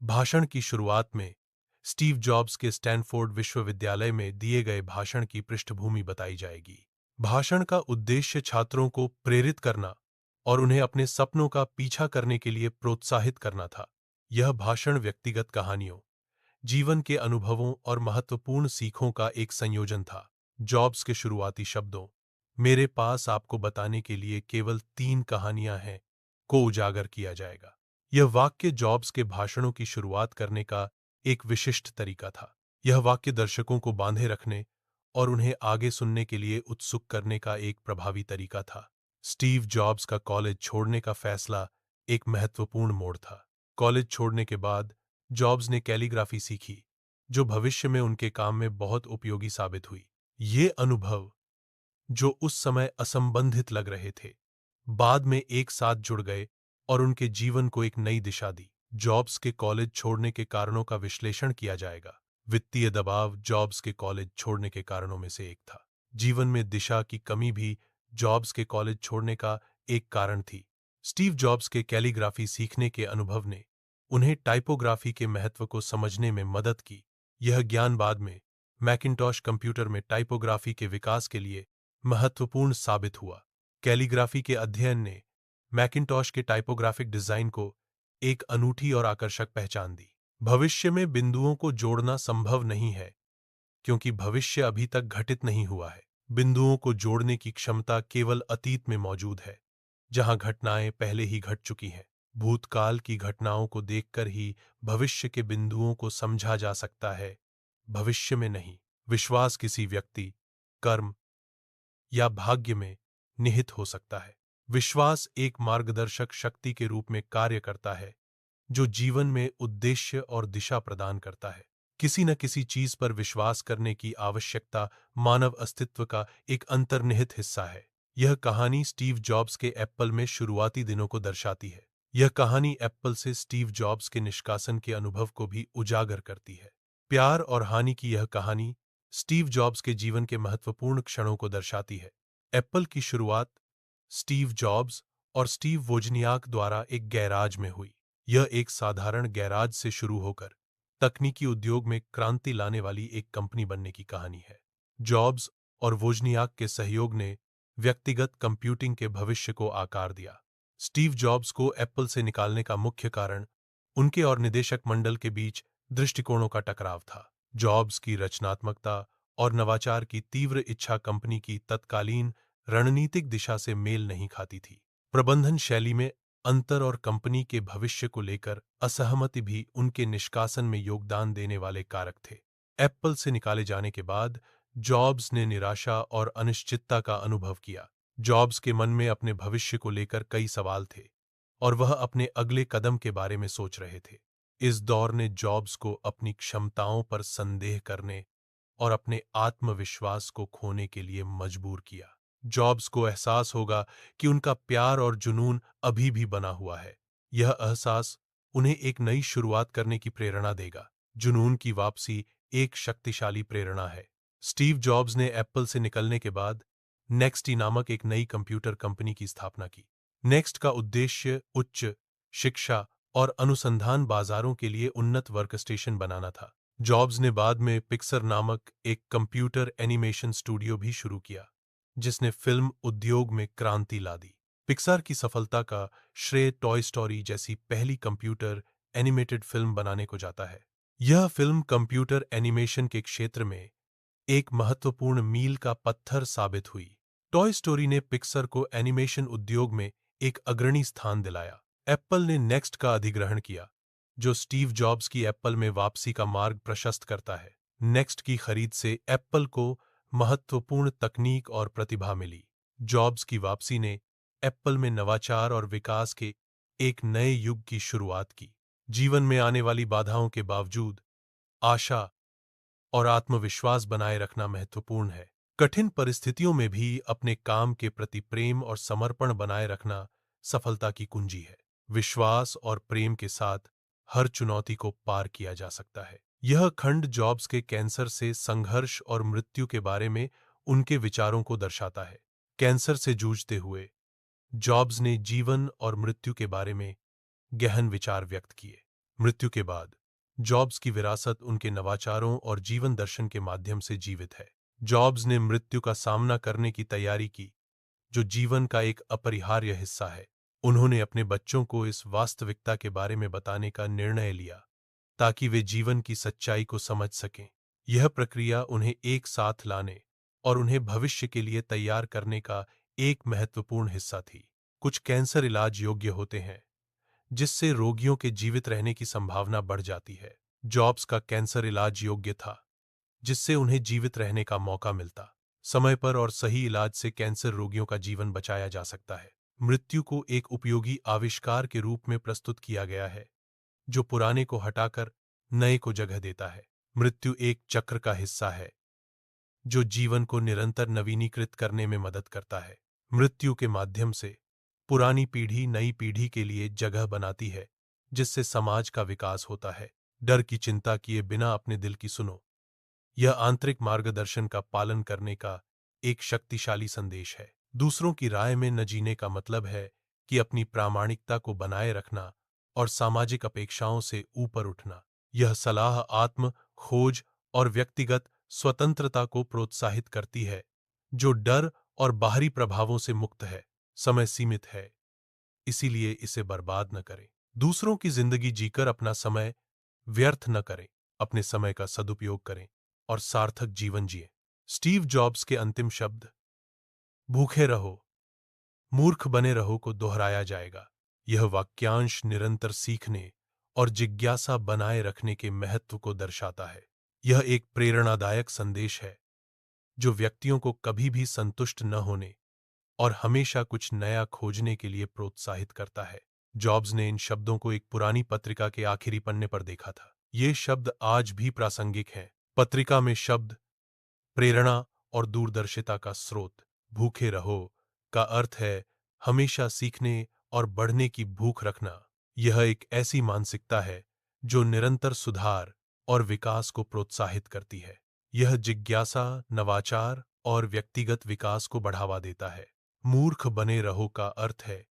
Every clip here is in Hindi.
भाषण की शुरुआत में स्टीव जॉब्स के स्टैनफोर्ड विश्वविद्यालय में दिए गए भाषण की पृष्ठभूमि बताई जाएगी। भाषण का उद्देश्य छात्रों को प्रेरित करना और उन्हें अपने सपनों का पीछा करने के लिए प्रोत्साहित करना था। यह भाषण व्यक्तिगत कहानियों, जीवन के अनुभवों और महत्वपूर्ण सीखों का एक संयोजन था। जॉब्स के शुरुआती शब्दों, मेरे पास आपको बताने के लिए केवल 3 कहानियां हैं, को उजागर किया जाएगा। यह वाक्य जॉब्स के भाषणों की शुरुआत करने का एक विशिष्ट तरीका था। यह वाक्य दर्शकों को बांधे रखने और उन्हें आगे सुनने के लिए उत्सुक करने का एक प्रभावी तरीका था। स्टीव जॉब्स का कॉलेज छोड़ने का फैसला एक महत्वपूर्ण मोड़ था। कॉलेज छोड़ने के बाद जॉब्स ने कैलीग्राफी सीखी, जो भविष्य में उनके काम में बहुत उपयोगी साबित हुई। ये अनुभव, जो उस समय असंबंधित लग रहे थे, बाद में एक साथ जुड़ गए और उनके जीवन को एक नई दिशा दी। जॉब्स के कॉलेज छोड़ने के कारणों का विश्लेषण किया जाएगा। वित्तीय दबाव जॉब्स के कॉलेज छोड़ने के कारणों में से एक था। जीवन में दिशा की कमी भी जॉब्स के कॉलेज छोड़ने का एक कारण थी। स्टीव जॉब्स के कैलीग्राफी सीखने के अनुभव ने उन्हें टाइपोग्राफी के महत्व को समझने में मदद की। यह ज्ञान बाद में मैकिन्टॉश कंप्यूटर में टाइपोग्राफी के विकास के लिए महत्वपूर्ण साबित हुआ। कैलीग्राफी के अध्ययन ने मैकिन्टॉश के टाइपोग्राफिक डिजाइन को एक अनूठी और आकर्षक पहचान दी। भविष्य में बिंदुओं को जोड़ना संभव नहीं है, क्योंकि भविष्य अभी तक घटित नहीं हुआ है। बिंदुओं को जोड़ने की क्षमता केवल अतीत में मौजूद है, जहां घटनाएं पहले ही घट चुकी हैं। भूतकाल की घटनाओं को देखकर ही भविष्य के बिंदुओं को समझा जा सकता है, भविष्य में नहीं। विश्वास किसी व्यक्ति, कर्म या भाग्य में निहित हो सकता है। विश्वास एक मार्गदर्शक शक्ति के रूप में कार्य करता है, जो जीवन में उद्देश्य और दिशा प्रदान करता है। किसी न किसी चीज पर विश्वास करने की आवश्यकता मानव अस्तित्व का एक अंतर्निहित हिस्सा है। यह कहानी स्टीव जॉब्स के एप्पल में शुरुआती दिनों को दर्शाती है। यह कहानी एप्पल से स्टीव जॉब्स के निष्कासन के अनुभव को भी उजागर करती है। प्यार और हानि की यह कहानी स्टीव जॉब्स के जीवन के महत्वपूर्ण क्षणों को दर्शाती है। एप्पल की शुरुआत स्टीव जॉब्स और स्टीव वोजनियाक द्वारा एक गैराज में हुई। यह एक साधारण गैराज से शुरू होकर तकनीकी उद्योग में क्रांति लाने वाली एक कंपनी बनने की कहानी है। जॉब्स और वोजनियाक के सहयोग ने व्यक्तिगत कंप्यूटिंग के भविष्य को आकार दिया। स्टीव जॉब्स को एप्पल से निकालने का मुख्य कारण उनके और निदेशक मंडल के बीच दृष्टिकोणों का टकराव था। जॉब्स की रचनात्मकता और नवाचार की तीव्र इच्छा कंपनी की तत्कालीन रणनीतिक दिशा से मेल नहीं खाती थी। प्रबंधन शैली में अंतर और कंपनी के भविष्य को लेकर असहमति भी उनके निष्कासन में योगदान देने वाले कारक थे। एप्पल से निकाले जाने के बाद जॉब्स ने निराशा और अनिश्चितता का अनुभव किया। जॉब्स के मन में अपने भविष्य को लेकर कई सवाल थे और वह अपने अगले कदम के बारे में सोच रहे थे। इस दौर ने जॉब्स को अपनी क्षमताओं पर संदेह करने और अपने आत्मविश्वास को खोने के लिए मजबूर किया। जॉब्स को एहसास होगा कि उनका प्यार और जुनून अभी भी बना हुआ है। यह एहसास उन्हें एक नई शुरुआत करने की प्रेरणा देगा। जुनून की वापसी एक शक्तिशाली प्रेरणा है। स्टीव जॉब्स ने एप्पल से निकलने के बाद नेक्स्टी नामक एक नई कंप्यूटर कंपनी की स्थापना की। नेक्स्ट का उद्देश्य उच्च शिक्षा और अनुसंधान बाजारों के लिए उन्नत वर्कस्टेशन बनाना था। जॉब्स ने बाद में पिक्सर नामक एक कंप्यूटर एनिमेशन स्टूडियो भी शुरू किया, जिसने फिल्म उद्योग में क्रांति ला दी। पिक्सार की सफलता का श्रेय टॉय स्टोरी जैसी पहली कंप्यूटर एनिमेटेड फिल्म बनाने को जाता है। यह फिल्म कंप्यूटर एनिमेशन के क्षेत्र में एक महत्वपूर्ण मील का पत्थर साबित हुई। टॉय स्टोरी ने पिक्सर को एनिमेशन उद्योग में एक अग्रणी स्थान दिलाया। एप्पल ने नेक्स्ट का अधिग्रहण किया, जो स्टीव जॉब्स की एप्पल में वापसी का मार्ग प्रशस्त करता है। नेक्स्ट की खरीद से एप्पल को महत्वपूर्ण तकनीक और प्रतिभा मिली। जॉब्स की वापसी ने एप्पल में नवाचार और विकास के एक नए युग की शुरुआत की। जीवन में आने वाली बाधाओं के बावजूद आशा और आत्मविश्वास बनाए रखना महत्वपूर्ण है। कठिन परिस्थितियों में भी अपने काम के प्रति प्रेम और समर्पण बनाए रखना सफलता की कुंजी है। विश्वास और प्रेम के साथ हर चुनौती को पार किया जा सकता है। यह खंड जॉब्स के कैंसर से संघर्ष और मृत्यु के बारे में उनके विचारों को दर्शाता है। कैंसर से जूझते हुए जॉब्स ने जीवन और मृत्यु के बारे में गहन विचार व्यक्त किए। मृत्यु के बाद जॉब्स की विरासत उनके नवाचारों और जीवन दर्शन के माध्यम से जीवित है। जॉब्स ने मृत्यु का सामना करने की तैयारी की, जो जीवन का एक अपरिहार्य हिस्सा है। उन्होंने अपने बच्चों को इस वास्तविकता के बारे में बताने का निर्णय लिया ताकि वे जीवन की सच्चाई को समझ सकें। यह प्रक्रिया उन्हें एक साथ लाने और उन्हें भविष्य के लिए तैयार करने का एक महत्वपूर्ण हिस्सा थी। कुछ कैंसर इलाज योग्य होते हैं, जिससे रोगियों के जीवित रहने की संभावना बढ़ जाती है। जॉब्स का कैंसर इलाज योग्य था, जिससे उन्हें जीवित रहने का मौका मिलता। समय पर और सही इलाज से कैंसर रोगियों का जीवन बचाया जा सकता है। मृत्यु को एक उपयोगी आविष्कार के रूप में प्रस्तुत किया गया है, जो पुराने को हटाकर नए को जगह देता है। मृत्यु एक चक्र का हिस्सा है, जो जीवन को निरंतर नवीनीकृत करने में मदद करता है। मृत्यु के माध्यम से पुरानी पीढ़ी नई पीढ़ी के लिए जगह बनाती है, जिससे समाज का विकास होता है। डर की चिंता किए बिना अपने दिल की सुनो। यह आंतरिक मार्गदर्शन का पालन करने का एक शक्तिशाली संदेश है। दूसरों की राय में न जीने का मतलब है कि अपनी प्रामाणिकता को बनाए रखना और सामाजिक अपेक्षाओं से ऊपर उठना। यह सलाह आत्म खोज और व्यक्तिगत स्वतंत्रता को प्रोत्साहित करती है, जो डर और बाहरी प्रभावों से मुक्त है। समय सीमित है, इसीलिए इसे बर्बाद न करें। दूसरों की जिंदगी जीकर अपना समय व्यर्थ न करें। अपने समय का सदुपयोग करें और सार्थक जीवन जिएं। स्टीव जॉब्स के अंतिम शब्द, भूखे रहो, मूर्ख बने रहो को दोहराया जाएगा। यह वाक्यांश निरंतर सीखने और जिज्ञासा बनाए रखने के महत्व को दर्शाता है। यह एक प्रेरणादायक संदेश है, जो व्यक्तियों को कभी भी संतुष्ट न होने और हमेशा कुछ नया खोजने के लिए प्रोत्साहित करता है। जॉब्स ने इन शब्दों को एक पुरानी पत्रिका के आखिरी पन्ने पर देखा था। ये शब्द आज भी प्रासंगिक हैं। पत्रिका में शब्द प्रेरणा और दूरदर्शिता का स्रोत, भूखे रहो, का अर्थ है हमेशा सीखने और बढ़ने की भूख रखना। यह एक ऐसी मानसिकता है जो निरंतर सुधार और विकास को प्रोत्साहित करती है। यह जिज्ञासा, नवाचार और व्यक्तिगत विकास को बढ़ावा देता है। मूर्ख बने रहो का अर्थ है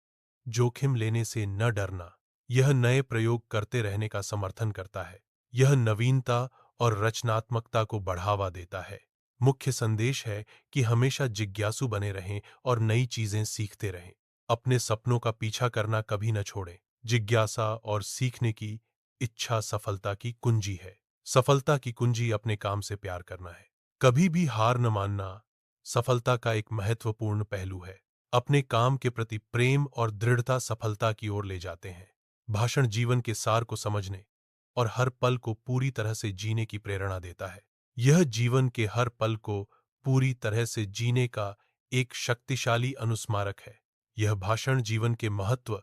जोखिम लेने से न डरना। यह नए प्रयोग करते रहने का समर्थन करता है। यह नवीनता और रचनात्मकता को बढ़ावा देता है। मुख्य संदेश है कि हमेशा जिज्ञासु बने रहें और नई चीजें सीखते रहें। अपने सपनों का पीछा करना कभी न छोड़ें। जिज्ञासा और सीखने की इच्छा सफलता की कुंजी है। सफलता की कुंजी अपने काम से प्यार करना है। कभी भी हार न मानना सफलता का एक महत्वपूर्ण पहलू है। अपने काम के प्रति प्रेम और दृढ़ता सफलता की ओर ले जाते हैं। भाषण जीवन के सार को समझने और हर पल को पूरी तरह से जीने की प्रेरणा देता है। यह जीवन के हर पल को पूरी तरह से जीने का एक शक्तिशाली अनुस्मारक है। यह भाषण जीवन के महत्व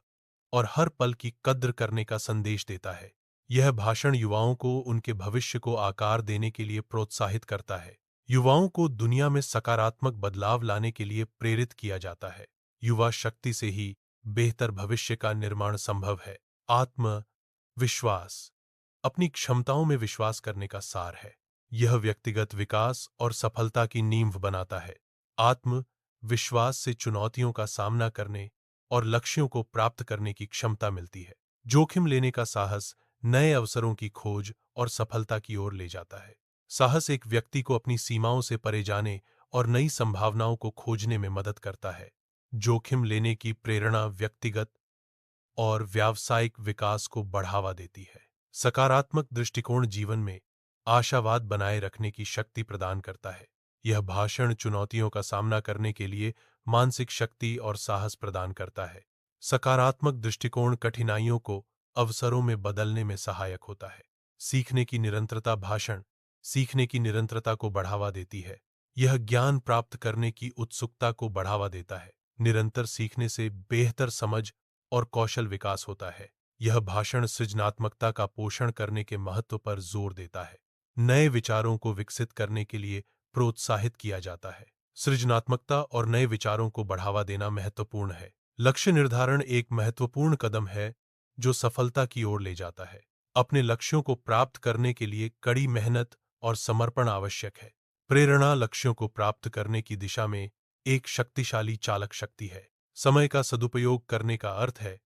और हर पल की कद्र करने का संदेश देता है। यह भाषण युवाओं को उनके भविष्य को आकार देने के लिए प्रोत्साहित करता है। युवाओं को दुनिया में सकारात्मक बदलाव लाने के लिए प्रेरित किया जाता है। युवा शक्ति से ही बेहतर भविष्य का निर्माण संभव है। आत्म विश्वास अपनी क्षमताओं में विश्वास करने का सार है। यह व्यक्तिगत विकास और सफलता की नींव बनाता है। आत्म विश्वास से चुनौतियों का सामना करने और लक्ष्यों को प्राप्त करने की क्षमता मिलती है। जोखिम लेने का साहस नए अवसरों की खोज और सफलता की ओर ले जाता है। साहस एक व्यक्ति को अपनी सीमाओं से परे जाने और नई संभावनाओं को खोजने में मदद करता है। जोखिम लेने की प्रेरणा व्यक्तिगत और व्यावसायिक विकास को बढ़ावा देती है। सकारात्मक दृष्टिकोण जीवन में आशावाद बनाए रखने की शक्ति प्रदान करता है। यह भाषण चुनौतियों का सामना करने के लिए मानसिक शक्ति और साहस प्रदान करता है। सकारात्मक दृष्टिकोण कठिनाइयों को अवसरों में बदलने में सहायक होता है। सीखने की निरंतरता भाषण सीखने की निरंतरता को बढ़ावा देती है। यह ज्ञान प्राप्त करने की उत्सुकता को बढ़ावा देता है। निरंतर सीखने से बेहतर समझ और कौशल विकास होता है। यह भाषण सृजनात्मकता का पोषण करने के महत्व पर जोर देता है। नए विचारों को विकसित करने के लिए प्रोत्साहित किया जाता है। सृजनात्मकता और नए विचारों को बढ़ावा देना महत्वपूर्ण है। लक्ष्य निर्धारण एक महत्वपूर्ण कदम है जो सफलता की ओर ले जाता है। अपने लक्ष्यों को प्राप्त करने के लिए कड़ी मेहनत और समर्पण आवश्यक है। प्रेरणा लक्ष्यों को प्राप्त करने की दिशा में एक शक्तिशाली चालक शक्ति है। समय का सदुपयोग करने का अर्थ है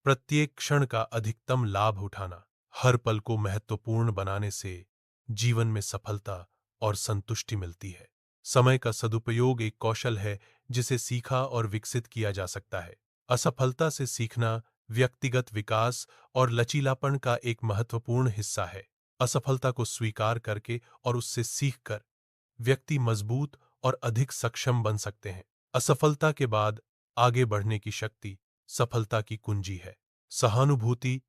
प्रत्येक क्षण का अधिकतम लाभ उठाना। हर पल को महत्वपूर्ण बनाने से जीवन में सफलता और संतुष्टि मिलती है। समय का सदुपयोग एक कौशल है जिसे सीखा और विकसित किया जा सकता है। असफलता से सीखना व्यक्तिगत विकास और लचीलापन का एक महत्वपूर्ण हिस्सा है। असफलता को स्वीकार करके और उससे सीखकर व्यक्ति मजबूत और अधिक सक्षम बन सकते हैं। असफलता के बाद आगे बढ़ने की शक्ति सफलता की कुंजी है। सहानुभूति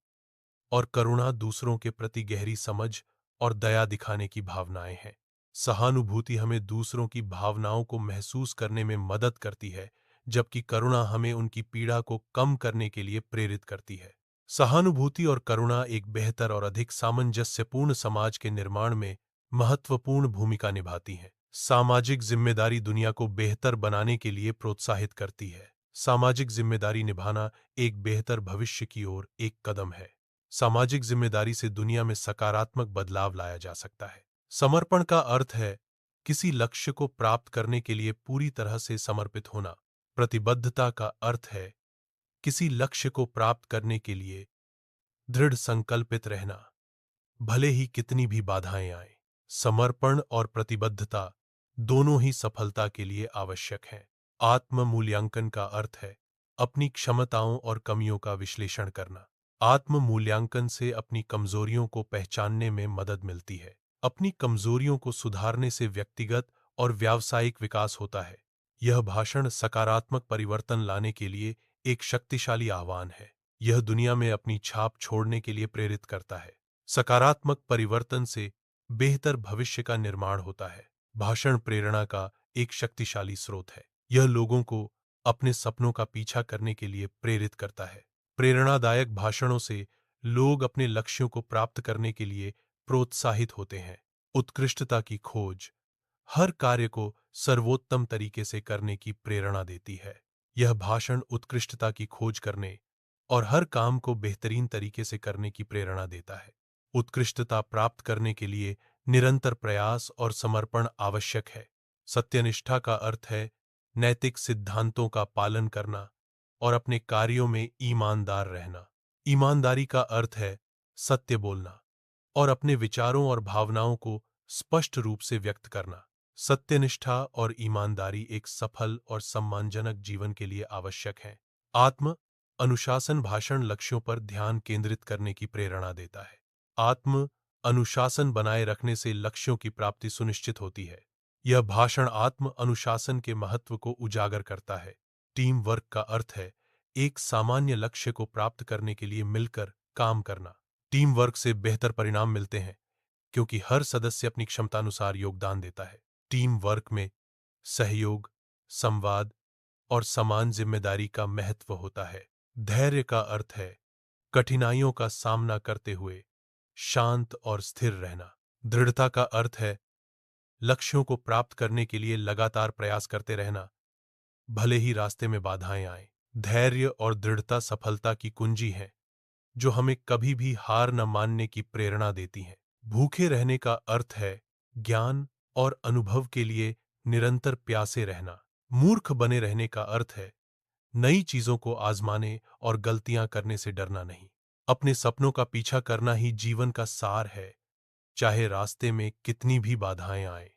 और करुणा दूसरों के प्रति गहरी समझ और दया दिखाने की भावनाएं हैं। सहानुभूति हमें दूसरों की भावनाओं को महसूस करने में मदद करती है, जबकि करुणा हमें उनकी पीड़ा को कम करने के लिए प्रेरित करती है। सहानुभूति और करुणा एक बेहतर और अधिक सामंजस्यपूर्ण समाज के निर्माण में महत्वपूर्ण भूमिका निभाती हैं। सामाजिक जिम्मेदारी दुनिया को बेहतर बनाने के लिए प्रोत्साहित करती है। सामाजिक जिम्मेदारी निभाना एक बेहतर भविष्य की ओर एक कदम है। सामाजिक जिम्मेदारी से दुनिया में सकारात्मक बदलाव लाया जा सकता है। समर्पण का अर्थ है किसी लक्ष्य को प्राप्त करने के लिए पूरी तरह से समर्पित होना। प्रतिबद्धता का अर्थ है किसी लक्ष्य को प्राप्त करने के लिए दृढ़ संकल्पित रहना, भले ही कितनी भी बाधाएं आएं। समर्पण और प्रतिबद्धता दोनों ही सफलता के लिए आवश्यक हैं। आत्म मूल्यांकन का अर्थ है अपनी क्षमताओं और कमियों का विश्लेषण करना। आत्म मूल्यांकन से अपनी कमजोरियों को पहचानने में मदद मिलती है। अपनी कमजोरियों को सुधारने से व्यक्तिगत और व्यावसायिक विकास होता है। यह भाषण सकारात्मक परिवर्तन लाने के लिए एक शक्तिशाली आह्वान है। यह दुनिया में अपनी छाप छोड़ने के लिए प्रेरित करता है। सकारात्मक परिवर्तन से बेहतर भविष्य का निर्माण होता है। भाषण प्रेरणा का एक शक्तिशाली स्रोत है। यह लोगों को अपने सपनों का पीछा करने के लिए प्रेरित करता है। प्रेरणादायक भाषणों से लोग अपने लक्ष्यों को प्राप्त करने के लिए प्रोत्साहित होते हैं। उत्कृष्टता की खोज हर कार्य को सर्वोत्तम तरीके से करने की प्रेरणा देती है। यह भाषण उत्कृष्टता की खोज करने और हर काम को बेहतरीन तरीके से करने की प्रेरणा देता है। उत्कृष्टता प्राप्त करने के लिए निरंतर प्रयास और समर्पण आवश्यक है। सत्यनिष्ठा का अर्थ है नैतिक सिद्धांतों का पालन करना और अपने कार्यों में ईमानदार रहना। ईमानदारी का अर्थ है सत्य बोलना और अपने विचारों और भावनाओं को स्पष्ट रूप से व्यक्त करना। सत्यनिष्ठा और ईमानदारी एक सफल और सम्मानजनक जीवन के लिए आवश्यक है। आत्म अनुशासन भाषण लक्ष्यों पर ध्यान केंद्रित करने की प्रेरणा देता है। आत्म अनुशासन बनाए रखने से लक्ष्यों की प्राप्ति सुनिश्चित होती है। यह भाषण आत्म अनुशासन के महत्व को उजागर करता है। टीम वर्क का अर्थ है एक सामान्य लक्ष्य को प्राप्त करने के लिए मिलकर काम करना। टीम वर्क से बेहतर परिणाम मिलते हैं क्योंकि हर सदस्य अपनी क्षमतानुसार योगदान देता है। टीम वर्क में सहयोग, संवाद और समान जिम्मेदारी का महत्व होता है। धैर्य का अर्थ है कठिनाइयों का सामना करते हुए शांत और स्थिर रहना। दृढ़ता का अर्थ है लक्ष्यों को प्राप्त करने के लिए लगातार प्रयास करते रहना, भले ही रास्ते में बाधाएं आएं। धैर्य और दृढ़ता सफलता की कुंजी हैं, जो हमें कभी भी हार न मानने की प्रेरणा देती हैं। भूखे रहने का अर्थ है ज्ञान और अनुभव के लिए निरंतर प्यासे रहना। मूर्ख बने रहने का अर्थ है नई चीजों को आजमाने और गलतियां करने से डरना नहीं। अपने सपनों का पीछा करना ही जीवन का सार है, चाहे रास्ते में कितनी भी बाधाएं आएं।